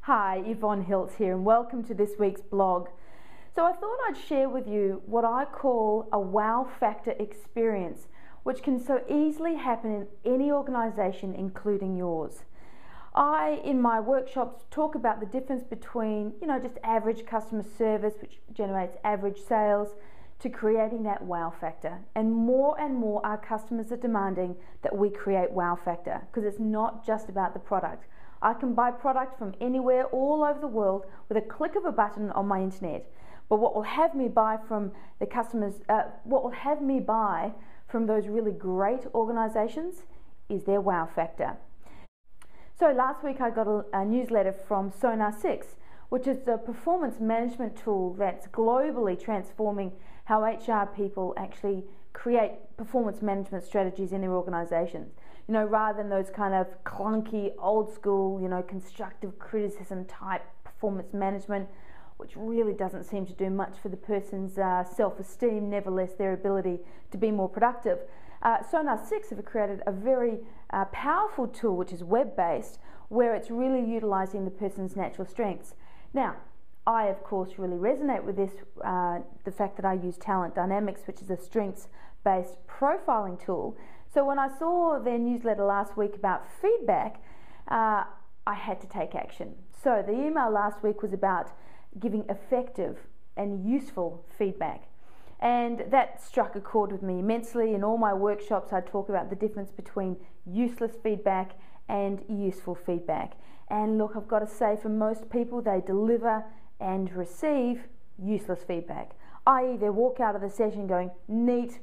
Hi, Yvonne Hiltz here and welcome to this week's blog. So I thought I'd share with you what I call a wow factor experience, which can so easily happen in any organisation, including yours. I, in my workshops, talk about the difference between, just average customer service, which generates average sales, to creating that wow factor. And more our customers are demanding that we create wow factor, because it's not just about the product. I can buy product from anywhere all over the world with a click of a button on my internet. But what will have me buy from the customers, what will have me buy from those really great organizations is their wow factor. So last week I got a newsletter from Sonar 6, which is a performance management tool that's globally transforming how HR people actually create performance management strategies in their organizations. Rather than those kind of clunky, old school, constructive criticism type performance management, which really doesn't seem to do much for the person's self-esteem, nevertheless their ability to be more productive. Sonar 6 have created a very powerful tool, which is web-based, where it's really utilizing the person's natural strengths. Now, I, of course, really resonate with this, the fact that I use Talent Dynamics, which is a strengths-based profiling tool. So when I saw their newsletter last week about feedback, I had to take action. So the email last week was about giving effective and useful feedback. And that struck a chord with me immensely. In all my workshops, I talk about the difference between useless feedback and useful feedback. And look, I've got to say, for most people, they deliver and receive useless feedback, i.e. they walk out of the session going, neat,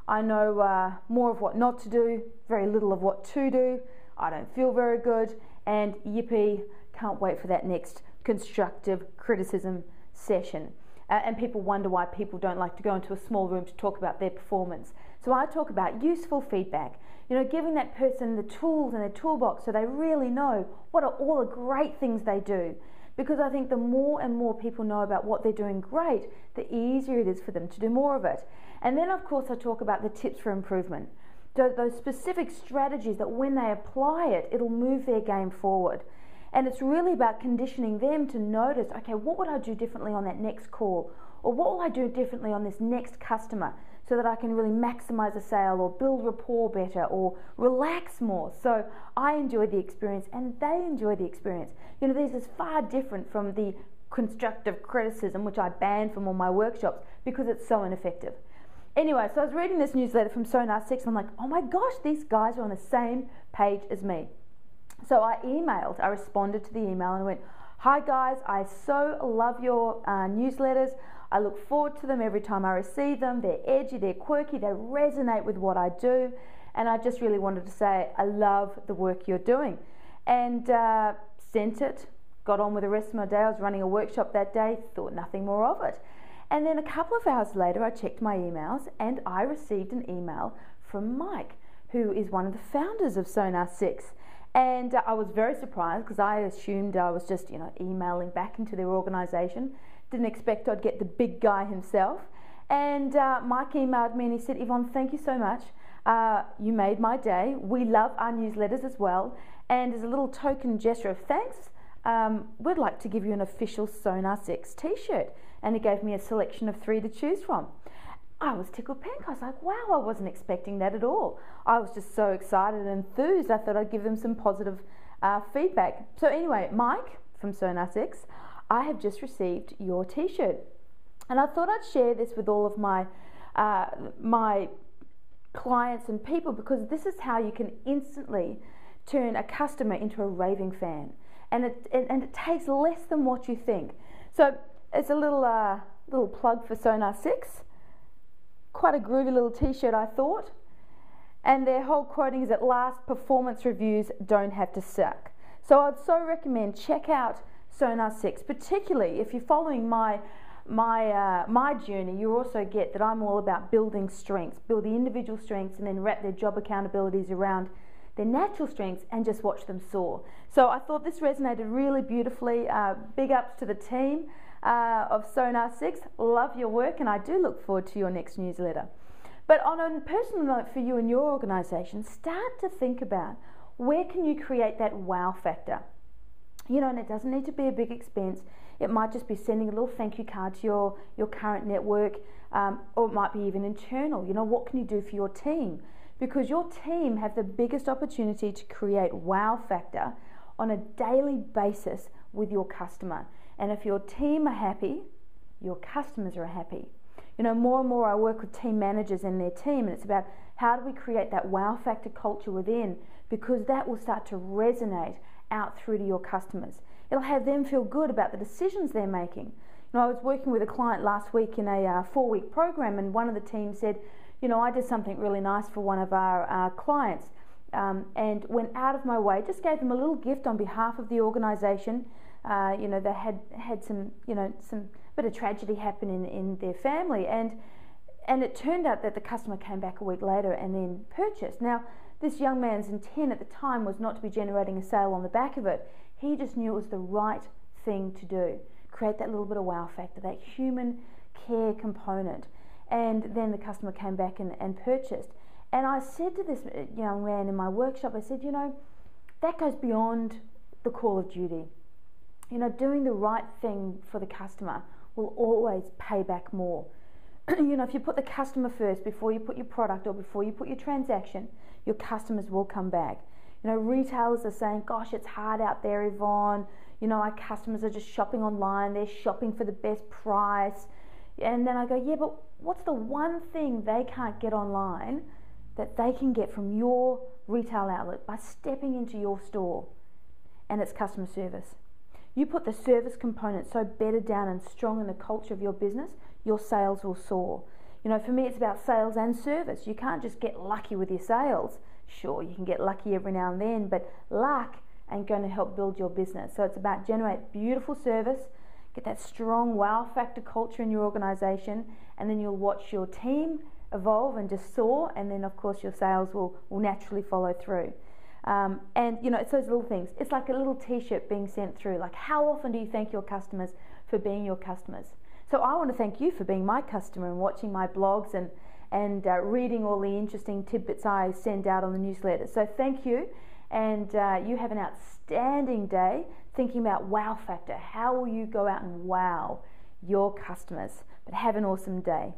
I know more of what not to do, very little of what to do, I don't feel very good, and yippee, can't wait for that next constructive criticism session. And people wonder why people don't like to go into a small room to talk about their performance. So I talk about useful feedback, giving that person the tools in their toolbox so they really know what are all the great things they do. Because I think the more and more people know about what they're doing great, the easier it is for them to do more of it. And then, of course, I talk about the tips for improvement. Those specific strategies that when they apply it, it'll move their game forward. And it's really about conditioning them to notice, okay, what would I do differently on that next call? Or what will I do differently on this next customer so that I can really maximize a sale or build rapport better or relax more? So I enjoy the experience and they enjoy the experience. This is far different from the constructive criticism, which I ban from all my workshops because it's so ineffective. Anyway, so I was reading this newsletter from Sonar 6 and I'm like, oh my gosh, these guys are on the same page as me. So I responded to the email and went, hi guys, I so love your newsletters. I look forward to them every time I receive them. They're edgy, they're quirky, they resonate with what I do. And I just really wanted to say, I love the work you're doing. And sent it, got on with the rest of my day. I was running a workshop that day, thought nothing more of it. And then a couple of hours later, I checked my emails and I received an email from Mike, who is one of the founders of Sonar 6. And I was very surprised because I assumed I was just, emailing back into their organization. Didn't expect I'd get the big guy himself. And Mike emailed me and he said, Yvonne, thank you so much. You made my day. We love our newsletters as well. And as a little token gesture of thanks, we'd like to give you an official Sonar 6 t-shirt. And he gave me a selection of 3 to choose from. I was tickled pink. I was like, wow, I wasn't expecting that at all. I was just so excited and enthused. I thought I'd give them some positive feedback. So anyway, Mike from Sonar 6, I have just received your t-shirt. And I thought I'd share this with all of my my clients and people, because this is how you can instantly turn a customer into a raving fan. And it takes less than what you think. So it's a little plug for Sonar 6. Quite a groovy little t-shirt, I thought. And their whole quoting is, at last, performance reviews don't have to suck. So I'd so recommend check out Sonar 6, particularly if you're following my journey. You also get that I'm all about building strengths, build the individual strengths and then wrap their job accountabilities around their natural strengths and just watch them soar. So I thought this resonated really beautifully. Big ups to the team of Sonar 6. Love your work and I do look forward to your next newsletter. But on a personal note for you and your organisation, start to think about where can you create that wow factor. And it doesn't need to be a big expense. It might just be sending a little thank you card to your current network, or it might be even internal. What can you do for your team? Because your team have the biggest opportunity to create wow factor on a daily basis with your customer. And if your team are happy, your customers are happy. More and more I work with team managers and their team, and it's about how do we create that wow factor culture within, because that will start to resonate out through to your customers. It'll have them feel good about the decisions they're making. I was working with a client last week in a 4-week program, and one of the team said, I did something really nice for one of our clients, and went out of my way, just gave them a little gift on behalf of the organization. They had some bit of tragedy happen in their family, and it turned out that the customer came back a week later and then purchased. Now, this young man's intent at the time was not to be generating a sale on the back of it. He just knew it was the right thing to do. Create that little bit of wow factor, that human care component. And then the customer came back and purchased. And I said to this young man in my workshop, I said, that goes beyond the call of duty. Doing the right thing for the customer will always pay back more. If you put the customer first before you put your product or before you put your transaction, your customers will come back. Retailers are saying, gosh, it's hard out there, Yvonne. Our customers are just shopping online. They're shopping for the best price. And then I go, yeah, but what's the one thing they can't get online that they can get from your retail outlet by stepping into your store? And it's customer service. You put the service component so bedded down and strong in the culture of your business, your sales will soar. For me, it's about sales and service. You can't just get lucky with your sales. Sure, you can get lucky every now and then, but luck ain't going to help build your business. So it's about generate beautiful service, get that strong wow factor culture in your organization, and then you'll watch your team evolve and just soar, and then of course your sales will naturally follow through. It's those little things. It's like a little t-shirt being sent through. Like, how often do you thank your customers for being your customers? So I want to thank you for being my customer and watching my blogs and reading all the interesting tidbits I send out on the newsletter. So thank you, and you have an outstanding day thinking about wow factor. How will you go out and wow your customers? But have an awesome day.